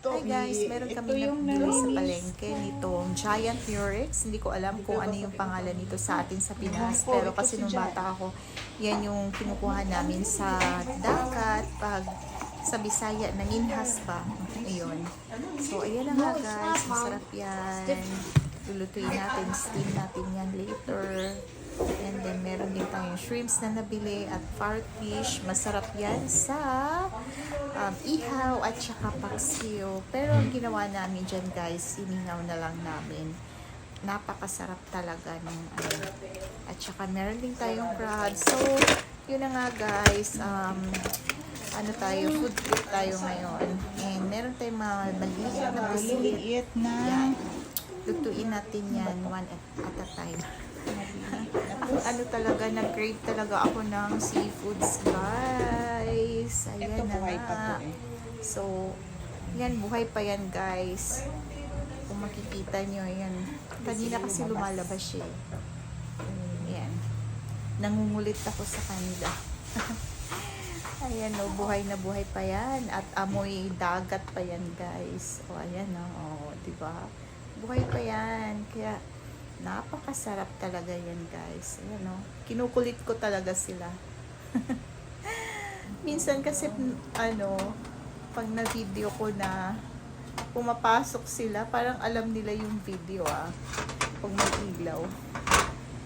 Hi guys, meron kami nabili sa palengke nitong Giant Murex. Hindi ko alam kung ano yung pangalan nito sa atin sa Pinas. Pero kasi nung bata ako, yan yung kinukuha namin sa dagat pag sa Bisaya, nanginhas pa. Ayun. So, ayan na nga guys. Masarap yan. Lulutuin natin, steam natin yan later. And then, meron din tayong shrimps na nabili at farc fish. Masarap yan sa ihaw at saka paksiw. Pero ang ginawa namin dyan guys, iningaw na lang namin. Napakasarap talaga ng at saka meron din tayong crabs. So, yun na nga guys. Food trip tayo ngayon. And meron tayong mga maliit na pusit. Yan. Lutuin natin yan one at a time. Talaga, nag-crave talaga ako ng seafoods, guys. Ayan na nga. So, yan, buhay pa yan, guys. Kung makikita nyo, yan. Kanina kasi lumalabas siya. Ayan. Nangungulit ako sa kanila. Ayan, no, buhay na buhay pa yan. At amoy dagat pa yan, guys. O, ayan, no. O, diba? Buhay pa yan. Kaya, napakasarap talaga yan guys. Ayan, no? Kinukulit ko talaga sila. Minsan kasi pag na-video ko na pumapasok sila, parang alam nila yung video pag may ilaw.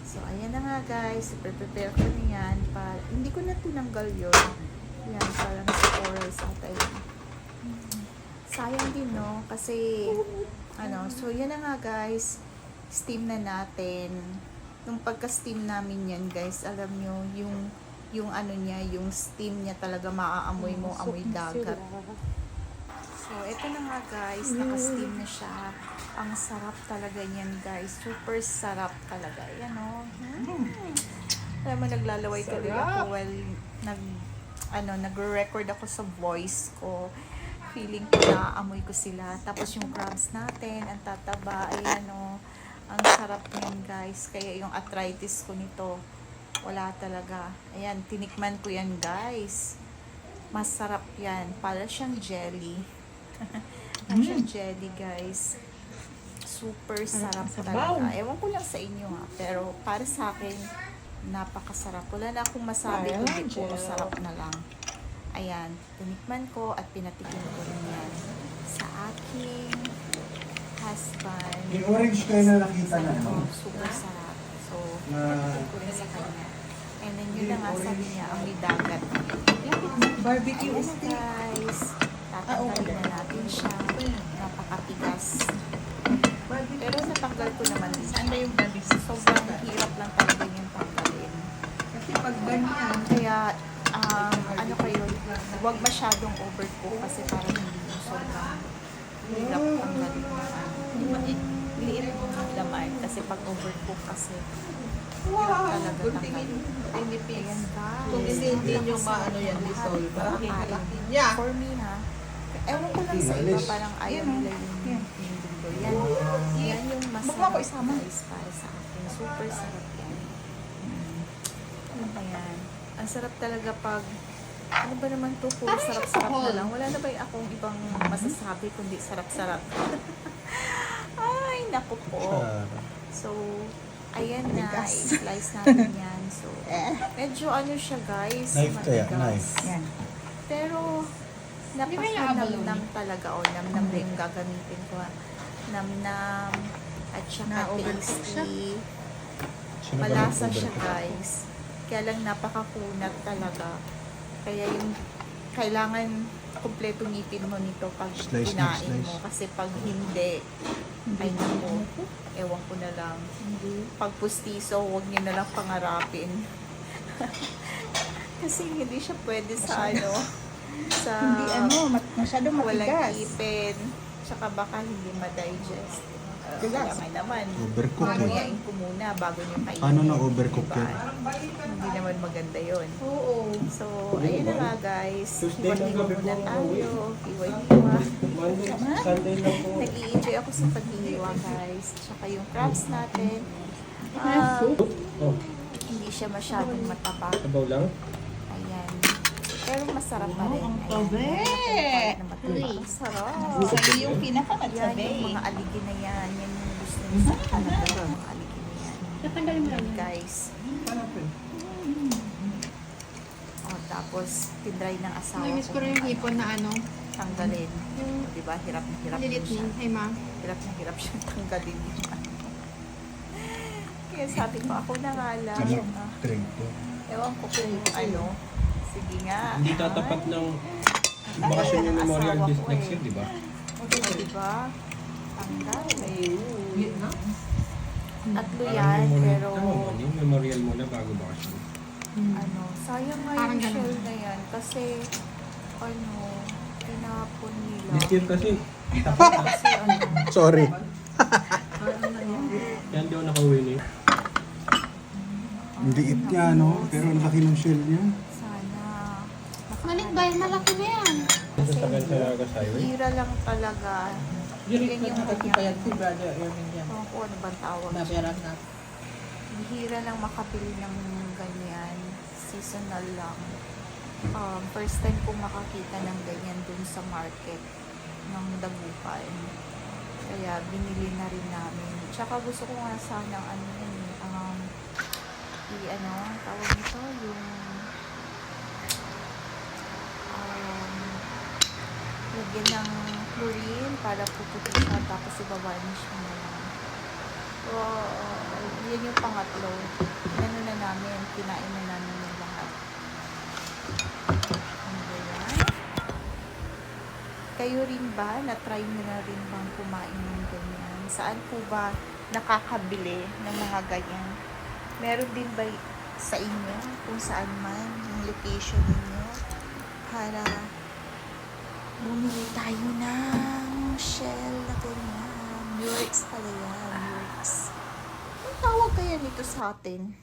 So ayan na nga guys, prepare ko na yan hindi ko na tinanggal yun. Yan, parang sa oral sa tayo. Sayang din, no? Kasi so yan na nga guys, steam na natin. Nung pagka-steam namin yan guys, alam nyo, yung yung steam niya talaga maaamoy mo, amoy dagat. So, eto na nga guys, naka-steam na siya. Ang sarap talaga niyan guys, super sarap talaga. Ayan o. Alam mo, naglalaway talaga ako while nagre-record ako sa voice ko. Feeling ko na amoy ko sila. Tapos yung crabs natin, ang tataba, ayan o. Ang sarap niyan guys. Kaya yung arthritis ko nito, wala talaga. Ayan, tinikman ko yan guys. Masarap yan. Para siyang jelly. Para siyang jelly guys. Super sarap talaga. Ewan ko lang sa inyo pero para sa akin, napakasarap. Wala na akong masabi kundi puro sarap na lang. Ayan, tinikman ko at pinatikin ko rin yan sa aking husband. Yung orange kayo na nakita na, no? Super sarap. So, pinatikin ko rin sa kanya. And then yun na nga sabi niya, ang may dagat. Barbecue Ayan na guys. Tatanggalin na natin siya. Napakatigas. Pero natanggal ko naman. Saan na yung barbecue? Sobrang hirap lang talaga yung tanggalin. Kasi pag ganyan, Kaya, huwag masyadong overcook kasi parang hindi yung sobrang hirap tanggalin liit ng laman kasi pag overcook kasi hirap talaga tanggalin. Ayan guys. kung hindi nyo maano yan, dissolve. Yeah. For me ewan ko lang sa iba, parang ayaw nila yung dulo. Yan yung masarap guys para sa akin. Super sarap yan. Ano ba yan? Ang sarap talaga pag ano ba naman to? Puro sarap-sarap na lang. Wala na ba yung akong ibang masasabi kundi sarap-sarap? Ay, naku po. So, ayan na. I-slice natin yan. So, medyo siya guys. Knife kaya, matigas. knife. Yan. Pero, napaka-namnam talaga. Namnam na yung gagamitin ko. Namnam. At saka tasty. Malasa siya guys. Kaya lang napakakunat talaga. Kaya yung kailangan kumpleto ngipin mo nito pag kinain mo. Kasi pag hindi, ay naku, ewan ko na lang. Pag pustiso, huwag niyo na lang pangarapin. Kasi hindi siya pwede sa sa masyadong walang matigas. ipin. Tsaka baka hindi ma-digest. Tigas. Kaya naman, Overcook mamuyain ko muna bago niyo kainin. Ano na overcook Diba? yan? Hindi naman maganda yun. Oo. So, ayun na nga guys. Hiwa-hiwa muna tayo. Hiwa-hiwa. Nag-i-enjoy ako sa paghihiwa guys. Tsaka yung crabs natin. Hindi siya masyadong mataba. Sabaw lang? Ayan. Pero masarap pa rin. ang Ayan, tabi. na matuloy. Ang sarap. Sabi yung Yan pinaka-matabi. yung mga aligi na yan. Yan yung gusto niyo sa talaga. Mga aligi na yan. Tatanggalin mo lang yan. Guys. O, tapos, tinry ng asawa Namiss ko rin yung hipon na ano. tanggalin. Yung O, diba? Hirap na hirap malilit siya. niya. Hey, ma. Hirap na hirap siya tanggalin yung ano. Kaya sabi ko, ako na nga lang. Anak, drink to. Ewan ko kung ano. Sige nga. Hindi tatapat ng bakasyon yung memorial Asawa this ko next eh. year, di ba? O, diba? Tanggal. Vietnam? Tatlo Parang yan, memorial- pero Tama ba? Yung memorial muna bago bakasyon. ano, sayang nga Parang yung ganun. shell na yan. Kasi, ano, tinapon nila. This year kasi, Kasi ano, Sorry. yan di ako nakauwi niya. Ang liit niya, no? Pero ang laki ng shell niya. sana. Malit ba yan? Malaki na yan. Sa tagal sa Nagas Highway. Hira lang talaga. Yun Yan yung nakatipayan kanya. si Brother Erwin yan. Ewan ko ano bang tawag. Nabayaran na. Hira lang makabili ng ganyan. Seasonal lang. First time kong makakita ng ganyan dun sa market ng Dagupan. Kaya binili na rin namin. Tsaka gusto ko nga sana ano yun, tawag nito, yung lagyan ng chlorine para puputi siya tapos ibabarnish mo na lang. So, yun yung pangatlo. Ano na namin, kinain na namin yung lahat. Ano ba yan? Kayo rin ba? Na-try nyo na rin bang kumain ng ganyan? Saan po ba nakakabili ng mga ganyan? Meron din ba sa inyo kung saan man yung location ninyo para bumili tayo ng shell na ganyan. Murex pala yan. Murex. Ang tawag kaya nito sa atin?